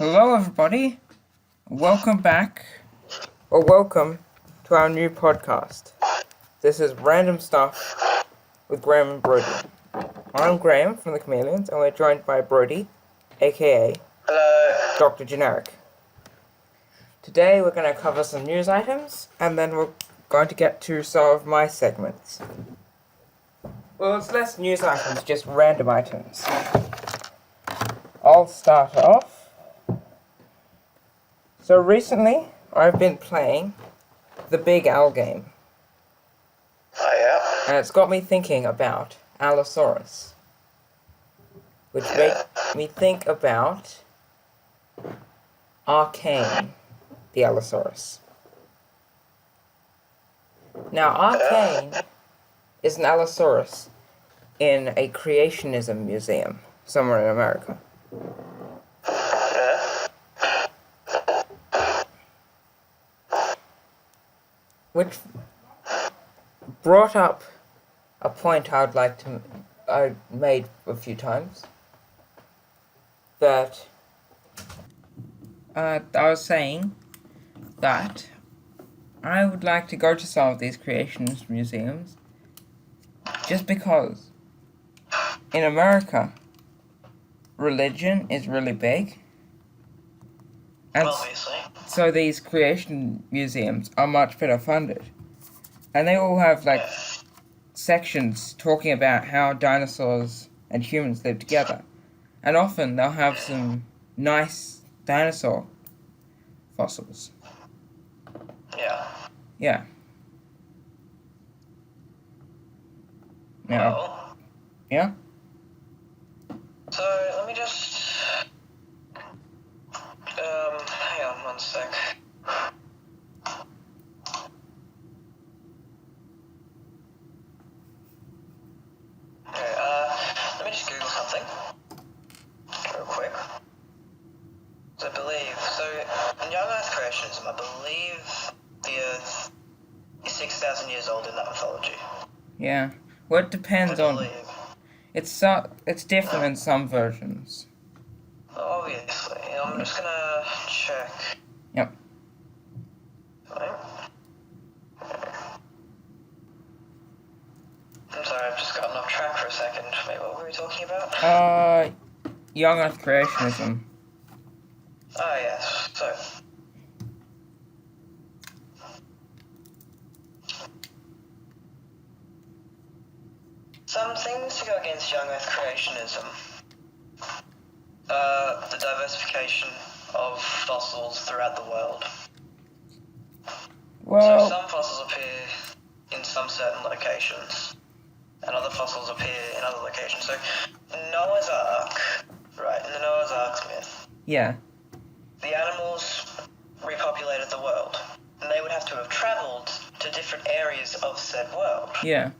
Hello, everybody. Welcome back, or welcome to our new podcast. This is Random Stuff with Graham and Brodee. I'm Graham from the Chameleons, and we're joined by Brodee, aka Hello. Dr. Generic. Today, we're going to cover some news items, and then we're going to get to some of my segments. Well, it's less news items, just random items. I'll start off. So recently, I've been playing the Big Owl game. Oh, yeah? And it's got me thinking about Allosaurus. Which made me think about Arkhane, the Allosaurus. Now, Arkhane is an Allosaurus in a Creationism museum somewhere in America. Which brought up a point I made a few times, that I was saying that I would like to go to some of these creationist museums just because in America religion is really big, and Obviously. so these creation museums are much better funded. And they all have, sections talking about how dinosaurs and humans live together. And often they'll have some nice dinosaur fossils. Yeah. Yeah. Now, Well, yeah? so let me just... hang on one sec. Okay, let me just Google something. Real quick. So I believe, in Young Earth Creationism, I believe the Earth is 6,000 years old in that mythology. Yeah. Well, it depends I on... believe. It's different in some versions. Obviously. I'm just gonna check. Yep. Right. I'm sorry, I've just gotten off track for a second. Wait, what were we talking about? Young Earth Creationism. Oh, yes. So, some things to go against Young Earth Creationism. The diversification of fossils throughout the world. Well... So some fossils appear in some certain locations, and other fossils appear in other locations. So, Noah's Ark, right, in the Noah's Ark myth, Yeah. the animals repopulated the world, and they would have to have travelled to different areas of said world. Yeah.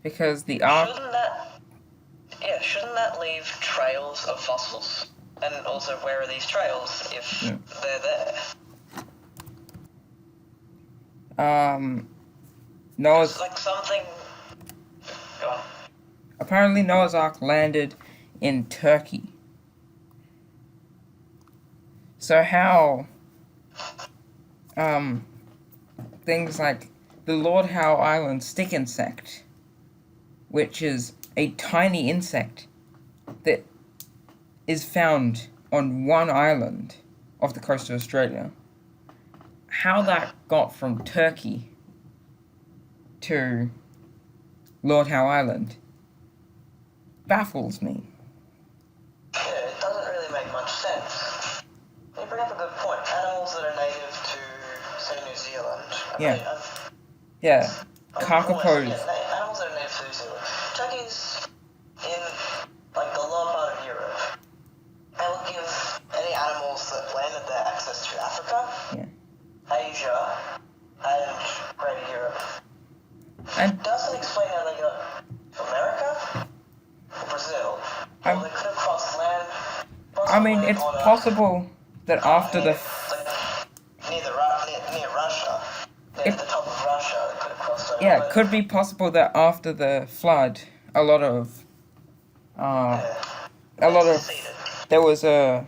Because the Ark... Shouldn't that leave trails of fossils? And also, where are these trails if they're there? Noah's... It's like something... Go on. Apparently Noah's Ark landed in Turkey. So how... things like the Lord Howe Island stick insect, which is a tiny insect that is found on one island off the coast of Australia. How that got from Turkey to Lord Howe Island baffles me. Yeah, it doesn't really make much sense. You bring up a good point. Animals that are native to, say, New Zealand. Yeah. Kakapos. Animals that are native to New Zealand. Turkey's in, the lower part of Europe. They will give any animals that landed there access to Africa, Asia, and Greater Europe. And It doesn't explain how they got to America or Brazil. Or they could have crossed land. It's possible that after the... Near Russia. Near the top of Russia, they could have crossed over. Yeah, it could be possible that after the flood, a lot of... there was a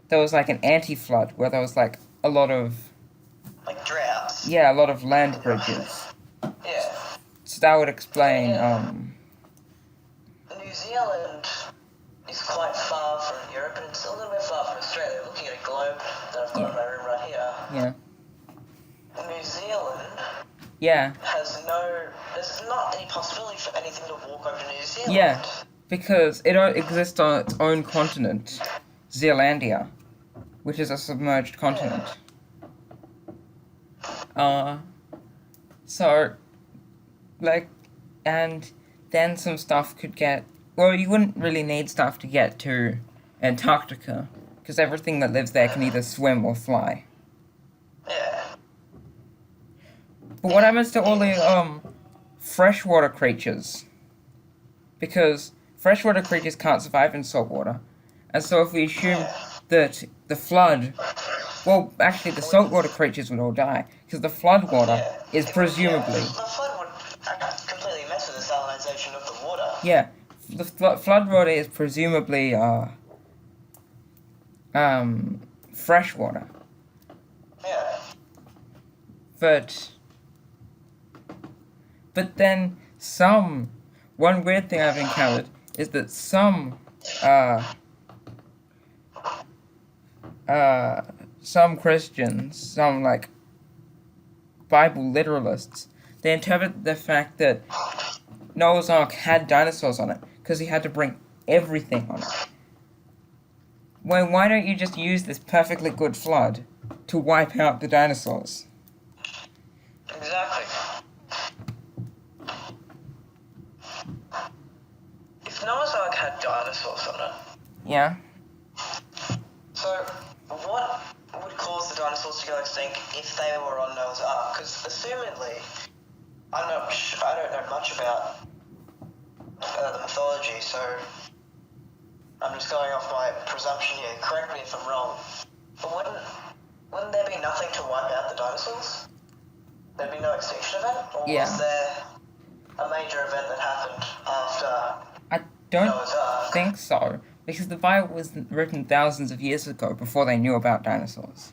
there was like an anti-flood where there was like a lot of Like droughts. a lot of land bridges. Yeah. So that would explain New Zealand is quite far from Europe and it's a little bit far from Australia. Looking at a globe that I've got in my room right here. Yeah. New Zealand Yeah. there's not any possibility for anything to walk over New Zealand. Yeah. Because it exists on its own continent, Zealandia, which is a submerged continent. So, like, and then some stuff could get... Well, you wouldn't really need stuff to get to Antarctica, because everything that lives there can either swim or fly. Yeah. But what happens to all the, freshwater creatures? Because freshwater creatures can't survive in salt water. And so if we assume that the flood... Well, actually, the saltwater creatures would all die, because the flood water is presumably... The flood would completely mess with the salinization of the water. Yeah, the flood water is presumably, freshwater. Yeah. But then one weird thing I've encountered is that some Christians, some, like, Bible literalists, they interpret the fact that Noah's Ark had dinosaurs on it, because he had to bring everything on it. Well, why don't you just use this perfectly good flood to wipe out the dinosaurs? Exactly. If Noah's Ark had dinosaurs on it, Yeah? so what would cause the dinosaurs to go extinct if they were on Noah's Ark? Because assumedly, I don't know much about the mythology, so I'm just going off my presumption here. Correct me if I'm wrong. But wouldn't there be nothing to wipe out the dinosaurs? There'd be no extinction event? Or was there a major event that happened after I don't Noah's Ark? think so, because the Bible was written thousands of years ago before they knew about dinosaurs.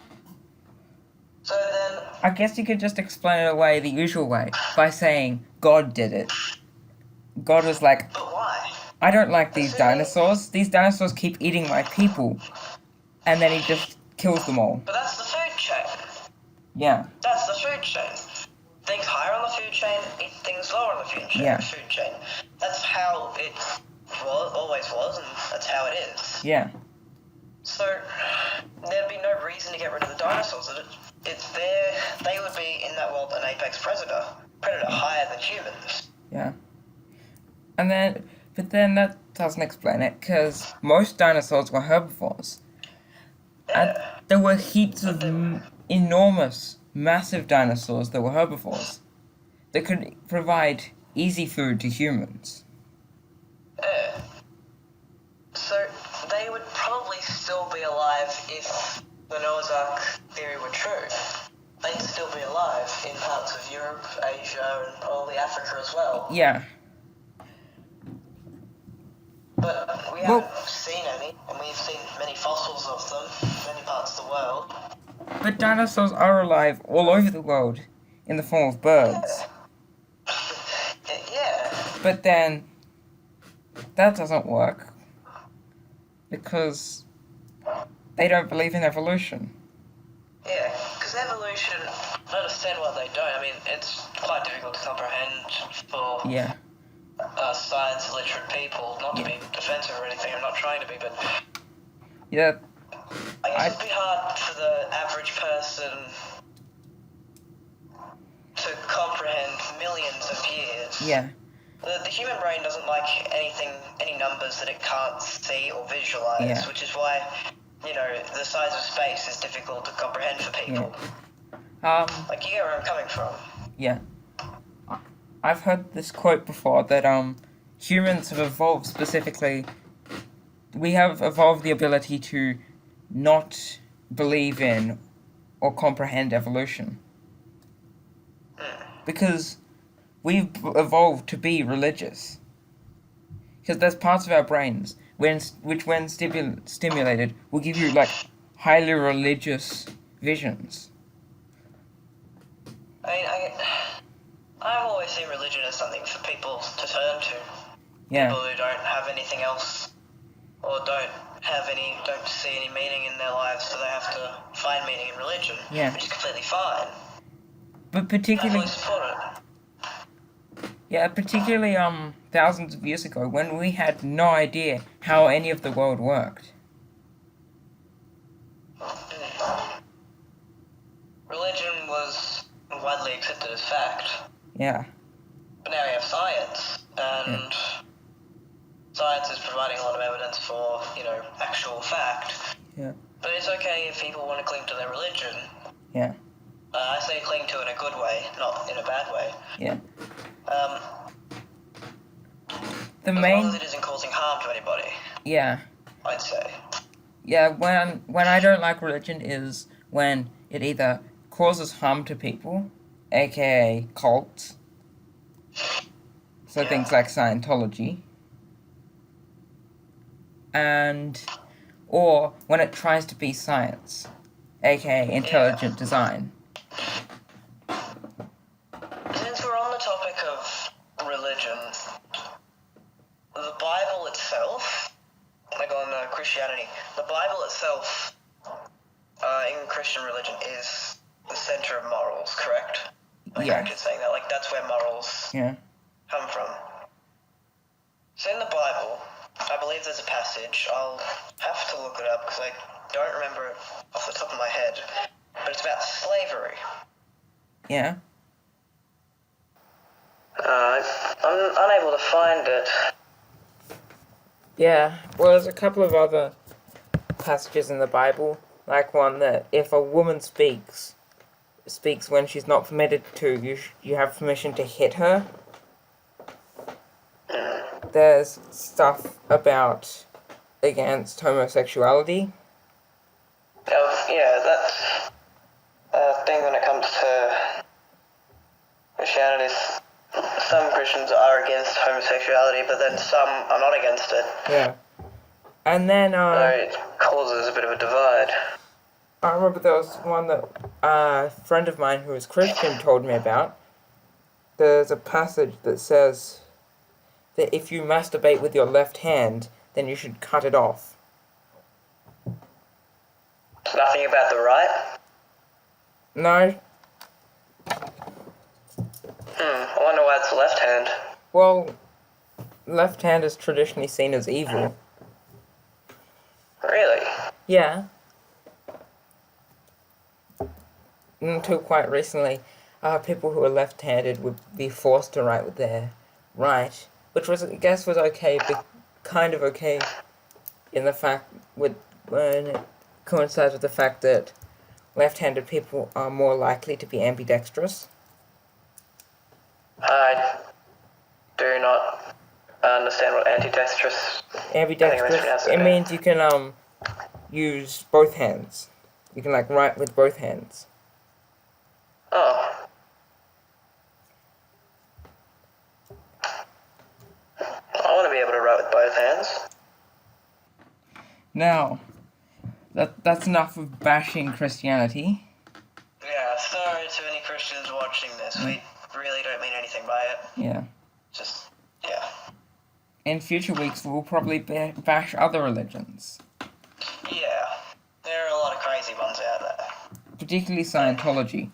So then... I guess you could just explain it away the usual way, by saying God did it. God was like, But why? I don't like these dinosaurs. These dinosaurs keep eating my people. And then he just kills them all. But that's the food chain. Yeah. That's the food chain. Things higher on the food chain eat things lower on the food chain. Yeah. Food chain. That's how it always was, and that's how it is. Yeah. So there'd be no reason to get rid of the dinosaurs. It's there. They would be in that world an apex predator higher than humans. Yeah. But then that doesn't explain it, because most dinosaurs were herbivores. And there were heaps of enormous, massive dinosaurs that were herbivores that could provide easy food to humans. So they would probably still be alive if the Noah's Ark theory were true. They'd still be alive in parts of Europe, Asia, and probably Africa as well. Yeah. But we haven't seen any, and we've seen many fossils of them in many parts of the world. But dinosaurs are alive all over the world in the form of birds. Yeah. But then that doesn't work because they don't believe in evolution. Yeah, because evolution, I understand why they don't. I mean, it's quite difficult to comprehend for science literate people, not to be defensive or anything, I'm not trying to be, but yeah, I guess it'd be hard for the average person to comprehend millions of years. Yeah. The human brain doesn't like any numbers that it can't see or visualize, which is why, the size of space is difficult to comprehend for people. Like, you get where I'm coming from. Yeah. I've heard this quote before that humans have evolved specifically. We have evolved the ability to not believe in or comprehend evolution. Because we've evolved to be religious. Because there's parts of our brains which when stimulated will give you like highly religious visions. I mean, I've always seen religion as something for people to turn to. Yeah. People who don't have anything else, or don't see any meaning in their lives, so they have to find meaning in religion, Yeah. which is completely fine. But I particularly, fully support it. particularly thousands of years ago, when we had no idea how any of the world worked. Religion was widely accepted as fact. Yeah. But now we have science, and science is providing a lot of evidence for, actual fact. Yeah. But it's okay if people want to cling to their religion. Yeah. I say cling to it in a good way, not in a bad way. Yeah. As long as it isn't causing harm to anybody. Yeah. I'd say. Yeah, when I don't like religion is when it either causes harm to people, aka cults, so things like Scientology, or when it tries to be science, aka intelligent design. Since we're on the topic of religion, the Bible itself, like on Christianity, the Bible itself, in Christian religion, is the center of morals, correct? Yeah. I'm just saying that, that's where morals come from. So in the Bible, I believe there's a passage, I'll have to look it up because I don't remember it off the top of my head, but it's about slavery. Yeah. I'm unable to find it. Yeah, well, there's a couple of other passages in the Bible, like one that if a woman speaks when she's not permitted to, you have permission to hit her. There's stuff about against homosexuality. Yeah, that's a thing when it comes to Christianity. Some Christians are against homosexuality, but then some are not against it. Yeah. And then, so it causes a bit of a divide. I remember there was one that a friend of mine who was Christian told me about. There's a passage that says that if you masturbate with your left hand, then you should cut it off. Nothing about the right? No. I wonder why it's the left hand. Well, left hand is traditionally seen as evil. Really? Yeah. Until quite recently, people who were left-handed would be forced to write with their right, which was, I guess, was okay, but kind of okay in the fact when it coincides with the fact that left-handed people are more likely to be ambidextrous. I do not understand what ambidextrous. Ambidextrous. It means you can use both hands. You can write with both hands. Oh. I want to be able to write with both hands. Now, that's enough of bashing Christianity. Yeah, sorry to any Christians watching this. We really don't mean anything by it. Yeah. Just, yeah. In future weeks, we'll probably bash other religions. Yeah. There are a lot of crazy ones out there. Particularly Scientology.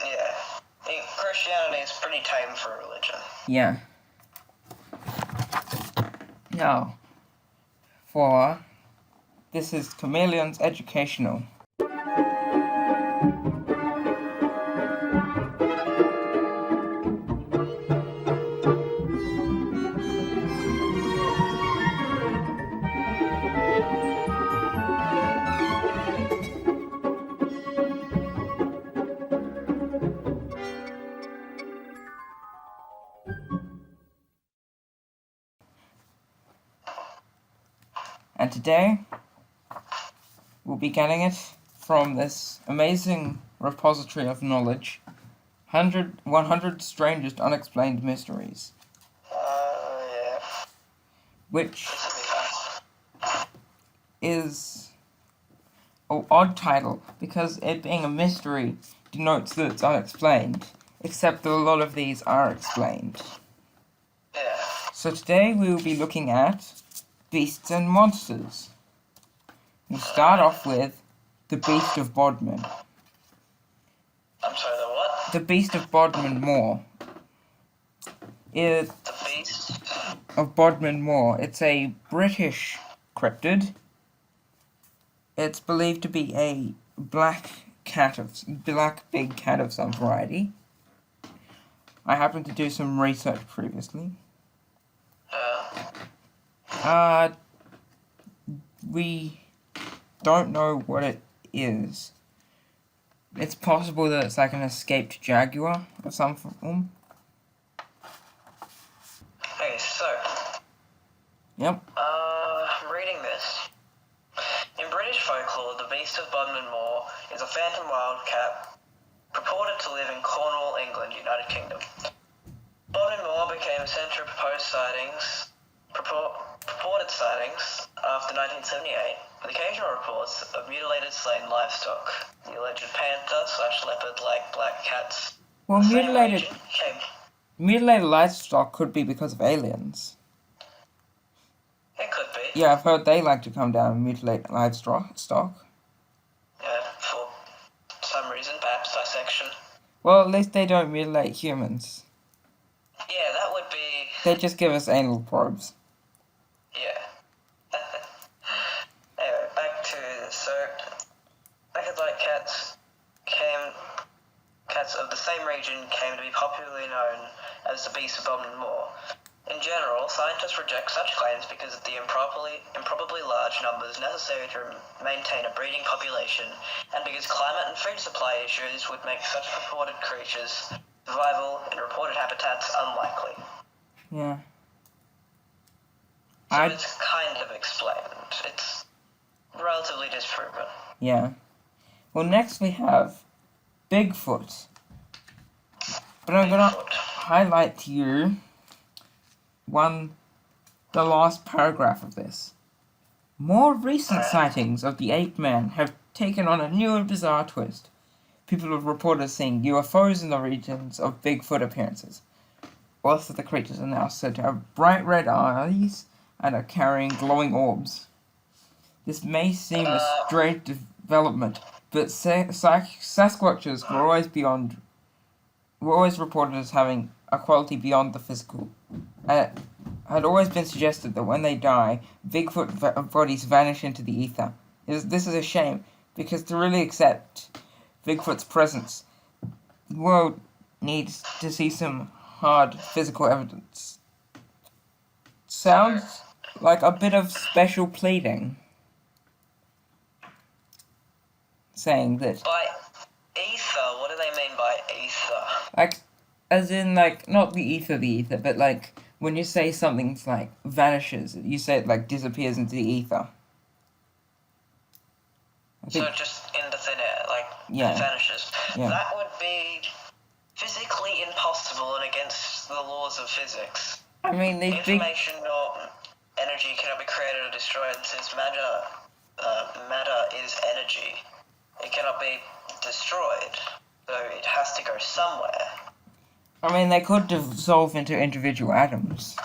Yeah. Christianity is pretty tame for a religion. Yeah. Now, this is Chameleons Educational. And today, we'll be getting it from this amazing repository of knowledge, 100 Strangest Unexplained Mysteries. Yeah. Which is or odd title, because it being a mystery denotes that it's unexplained, except that a lot of these are explained. Yeah. So today we will be looking at beasts and monsters. We'll start off with the Beast of Bodmin. I'm sorry, the what? The Beast of Bodmin Moor. The Beast? Of Bodmin Moor. It's a British cryptid. It's believed to be a black big cat of some variety. I happened to do some research previously. We don't know what it is. It's possible that it's like an escaped jaguar of some form. Okay, so. Yep. I'm reading this. In British folklore, the Beast of Bodmin Moor is a phantom wildcat purported to live in Cornwall, England, United Kingdom. Bodmin Moor became a centre of purported sightings after 1978, with occasional reports of mutilated slain livestock. The alleged panther/leopard-like black cats. Well, The same region mutilated livestock could be because of aliens. It could be. Yeah, I've heard they like to come down and mutilate livestock. Yeah, for some reason, perhaps dissection. Well, at least they don't mutilate humans. Yeah, that would be... They just give us anal probes. Yeah. Anyway, back to this. So, leopard-like cats of the same region came to be popularly known as the Beast of Bodmin Moor. In general, scientists reject such claims because of the improbably large numbers necessary to maintain a breeding population, and because climate and food supply issues would make such purported creatures' survival in reported habitats unlikely. Yeah. So it's kind of explained. It's relatively disproven. Yeah. Well, next we have Bigfoot. But I'm gonna highlight to you the last paragraph of this. More recent sightings of the ape man have taken on a new and bizarre twist. People have reported seeing UFOs in the regions of Bigfoot appearances. Both of the creatures are now said to have bright red eyes and are carrying glowing orbs. This may seem a strange development, but Sasquatches were always reported as having a quality beyond the physical. It had always been suggested that when they die, Bigfoot bodies vanish into the ether. This is a shame, because to really accept Bigfoot's presence, the world needs to see some hard physical evidence. Sounds like a bit of special pleading. Saying that... By ether? What do they mean by ether? Like, as in, like, not the ether, but, like, when you say something's, like, vanishes, you say it, like, disappears into the ether. So just into thin air, like, it vanishes. Yeah. That would be physically impossible and against the laws of physics. I mean, information or energy cannot be created or destroyed, since matter is energy. It cannot be destroyed, so it has to go somewhere. I mean, they could dissolve into individual atoms.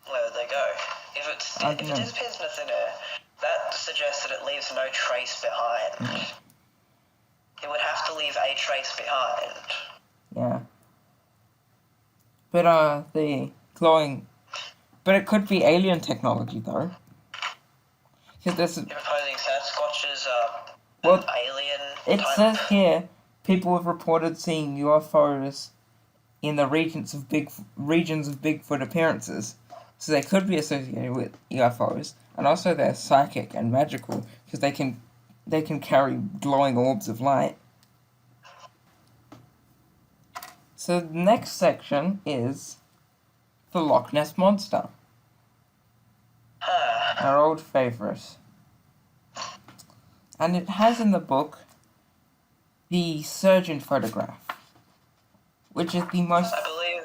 There they go. If it disappears into thin air, that suggests that it leaves no trace behind. It would have to leave a trace behind. Yeah. But, the glowing... But it could be alien technology, though. You're proposing Sasquatches are alien It type? says here, people have reported seeing UFOs in the regions of Bigfoot appearances. So they could be associated with UFOs, and also they're psychic and magical, because they can carry glowing orbs of light. So the next section is the Loch Ness Monster. Our old favourite. And it has in the book the surgeon photograph, which is the most... I believe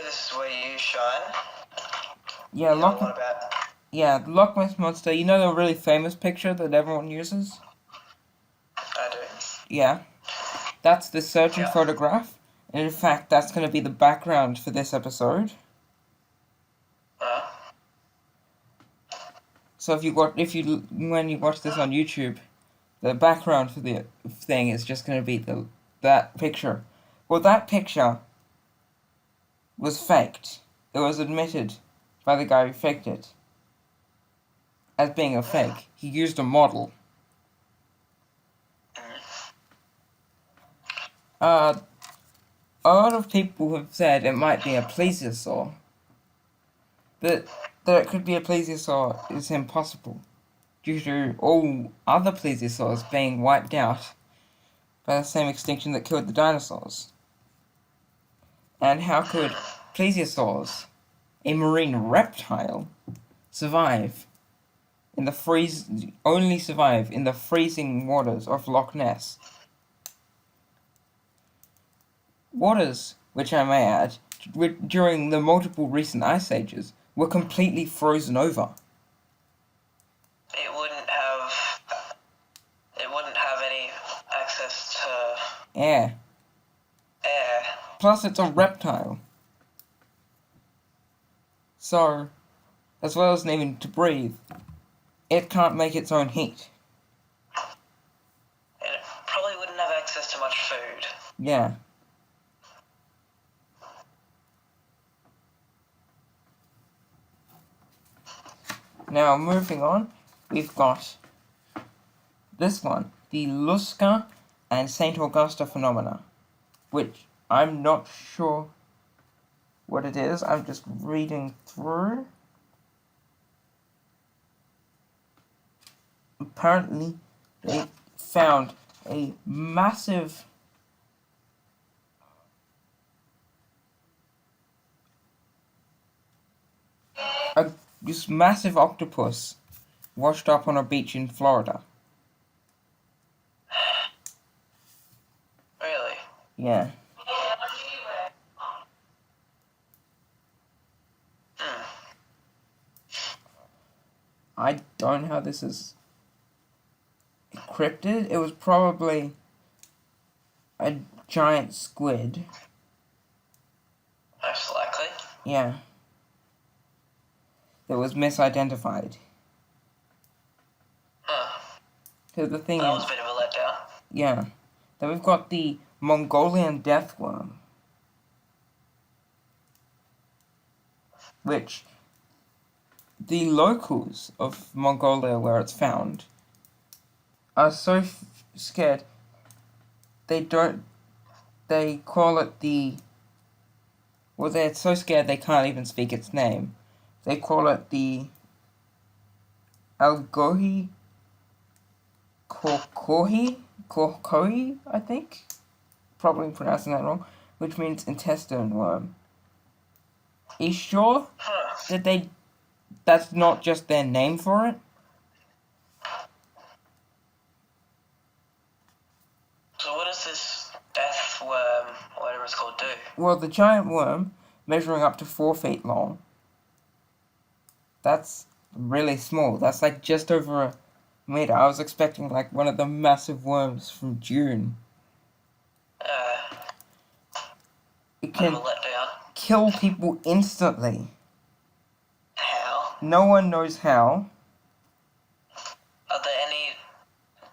this is where you shine. Yeah, Yeah, the Loch Ness Monster, you know the really famous picture that everyone uses? I do. Yeah. That's the surgeon Yeah. photograph, and in fact, that's going to be the background for this episode. So when you watch this on YouTube, the background for the thing is just going to be that picture. Well, that picture was faked. It was admitted by the guy who faked it as being a fake. He used a model. A lot of people have said it might be a plesiosaur, but that it could be a plesiosaur is impossible, due to all other plesiosaurs being wiped out by the same extinction that killed the dinosaurs. And how could plesiosaurs, a marine reptile, survive only survive in the freezing waters of Loch Ness? Waters, which I may add, during the multiple recent ice ages, were completely frozen over. It wouldn't have any access to Air. air. Plus, it's a reptile. So, as well as needing to breathe, it can't make its own heat. And it probably wouldn't have access to much food. Yeah. Now, moving on, we've got this one, the Lusca and St. Augusta phenomena, which I'm not sure what it is. I'm just reading through. Apparently, they found a massive this massive octopus washed up on a beach in Florida. Really? Yeah. I don't know how this is cryptid. It was probably a giant squid. Most likely. Yeah. That was misidentified. So the thing That is, was a bit of a letdown. yeah. Then we've got the Mongolian deathworm, which the locals of Mongolia, where it's found, are so scared. They call it they're so scared they can't even speak its name. They call it the Algohi Korkohi, I think. Probably pronouncing that wrong, which means intestine worm. Are you sure that that's not just their name for it? So what does this death worm, or whatever it's called, do? Well, the giant worm, measuring up to 4 feet long, that's really small. That's like just over a meter. I was expecting like one of the massive worms from Dune. It can kill people instantly. How? No one knows how. Are there any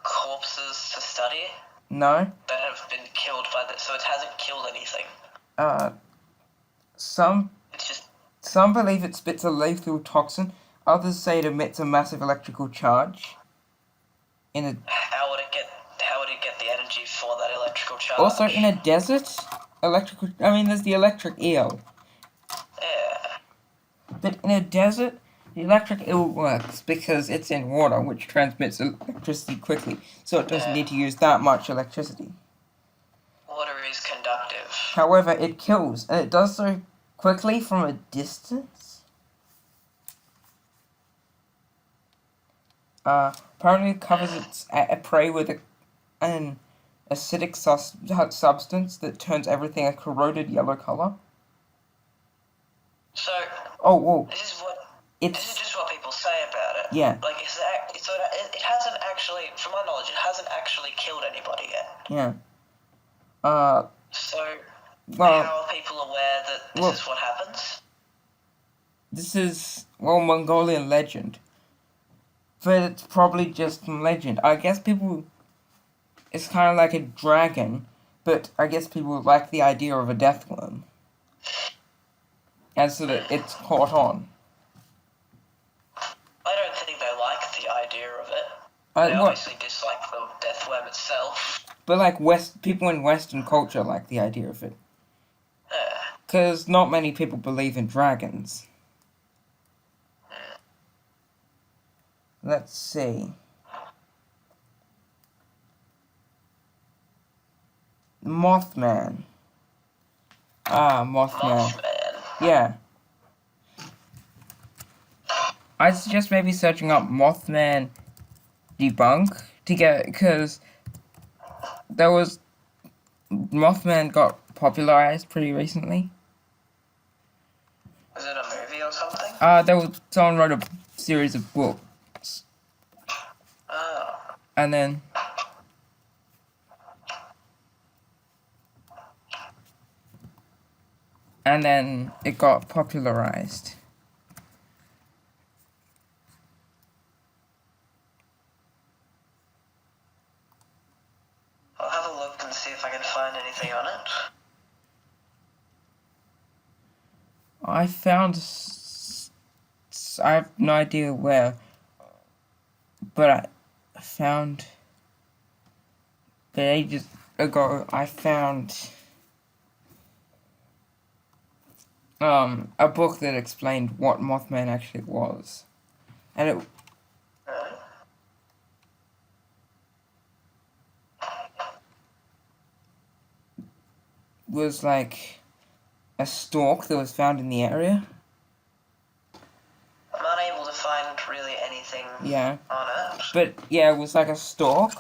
corpses to study? No. That have been killed by this, so it hasn't killed anything. Some It's just believe it spits a lethal toxin. Others say it emits a massive electrical charge. how would it get the energy for that electrical charge? Also, in a desert, there's the electric eel. Yeah. But in a desert, the electric eel works because it's in water, which transmits electricity quickly, so it doesn't need to use that much electricity. Water is conductive. However, it kills, and it does so quickly from a distance. Apparently it covers its prey with an acidic substance that turns everything a corroded yellow color. So Oh, whoa. this is just what people say about it. Yeah. Like, it hasn't actually, from my knowledge, it hasn't actually killed anybody yet. Yeah. So, Well, how are people aware that this is what happens? this is, Mongolian legend. But it's probably just legend. I guess people... It's kind of like a dragon, but I guess people like the idea of a death worm. And so that it's caught on. I don't think they like the idea of it. They obviously dislike the death worm itself. But like people in Western culture like the idea of it. Yeah. Because not many people believe in dragons. Let's see. Mothman. Mothman. Yeah. I suggest maybe searching up Mothman debunk to get, because Mothman got popularized pretty recently. Is it a movie or something? Someone wrote a series of books. Oh. And then it got popularized. I'll have a look and see if I can find anything on it. I have no idea where, but I found ages ago, I found a book that explained what Mothman actually was. And it was like a stork that was found in the area. I'm unable to find really anything on it. But yeah, it was like a stork,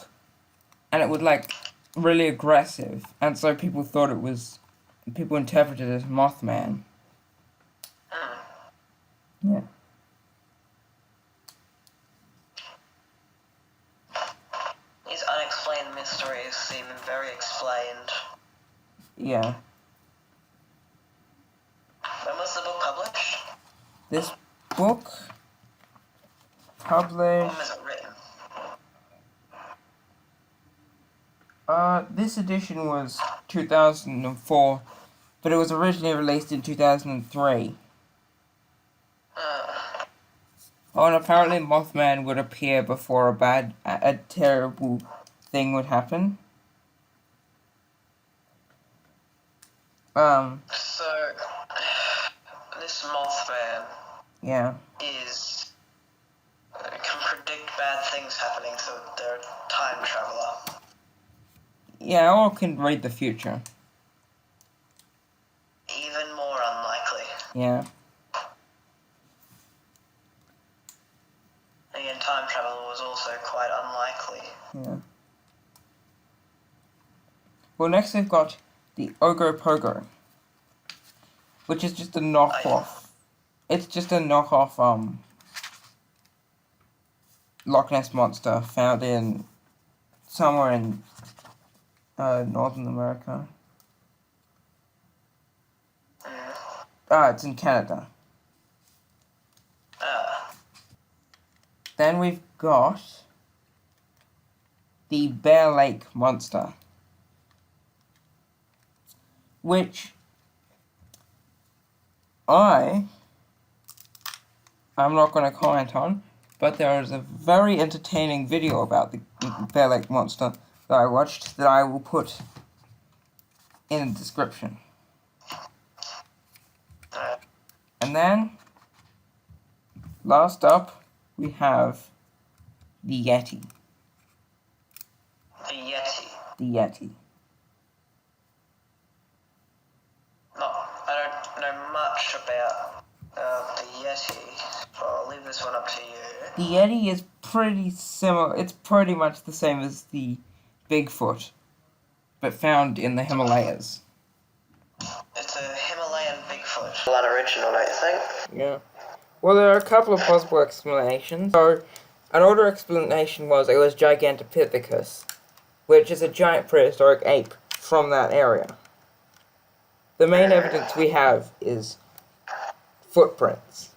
and it was like really aggressive, and so people interpreted it as Mothman. Yeah. These unexplained mysteries seem very explained. Yeah. When was the book published? This book published... When was it written? This edition was 2004, but it was originally released in 2003. And apparently Mothman would appear before a terrible thing would happen. So, this Mothman can predict bad things happening, so they're a time traveler. Yeah, or can read the future. Even more unlikely. Yeah. Again, time travel was also quite unlikely. Yeah. Well, next we've got the Ogopogo, which is just a knockoff. It's just a knockoff, Loch Ness monster found in somewhere in Northern America. It's in Canada. Then we've got the Bear Lake monster, which I'm not going to comment on, but there is a very entertaining video about the Bear Lake monster that I watched that I will put in the description. And then, last up, we have the Yeti. The Yeti? The Yeti. No, I don't know much about the Yeti, so I'll leave this one up to you. The Yeti is pretty similar. It's pretty much the same as the Bigfoot, but found in the Himalayas. It's a Himalayan Bigfoot. Unoriginal, don't you think? Yeah. Well, there are a couple of possible explanations. So, an older explanation was it was Gigantopithecus, which is a giant prehistoric ape from that area. The main evidence we have is footprints.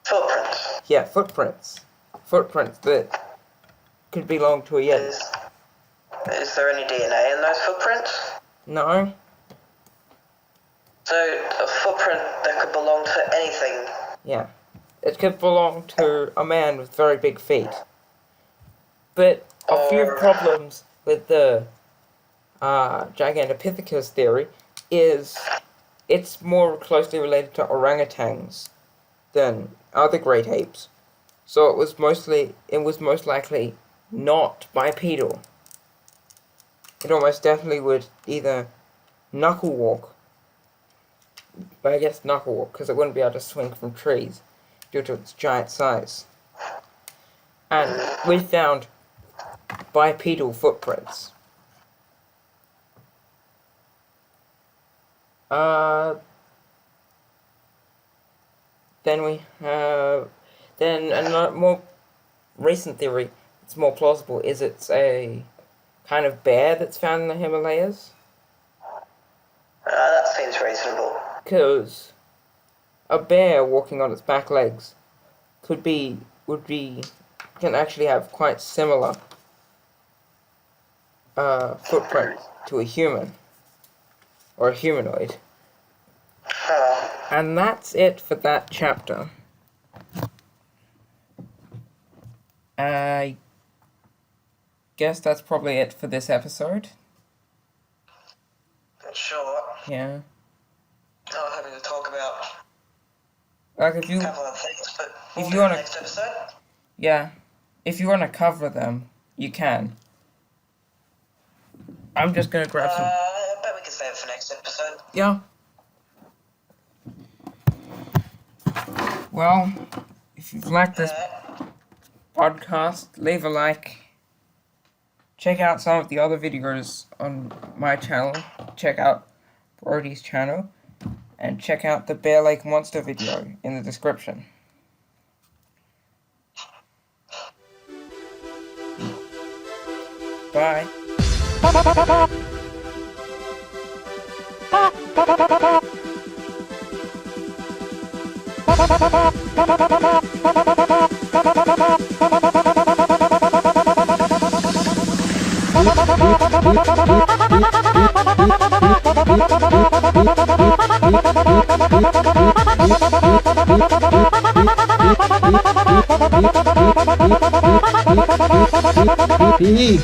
Footprints? Yeah, footprints. Footprints that could belong to a Yeti. Is there any DNA in those footprints? No. So, a footprint that could belong to anything? Yeah. It could belong to a man with very big feet. But a few problems with the Gigantopithecus theory is it's more closely related to orangutans than other great apes. So it was most likely not bipedal. It almost definitely would either knuckle walk, but I guess knuckle walk because it wouldn't be able to swing from trees due to its giant size. And we found bipedal footprints. Then another more recent theory, it's more plausible, is it's a kind of bear that's found in the Himalayas. That seems reasonable. Because a bear walking on its back legs can actually have quite similar footprints to a human or a humanoid. And that's it for that chapter. I guess that's probably it for this episode. Sure. Yeah. I'm happy to talk about Like a couple of things, but if we'll you wanna, next episode. yeah, if you want to cover them, you can. I'm just gonna grab some. I bet we can save it for next episode. Yeah. Well, if you've liked this podcast, leave a like. Check out some of the other videos on my channel. Check out Brodee's channel. And check out the Bear Lake Monster video in the description. Bye. Beep.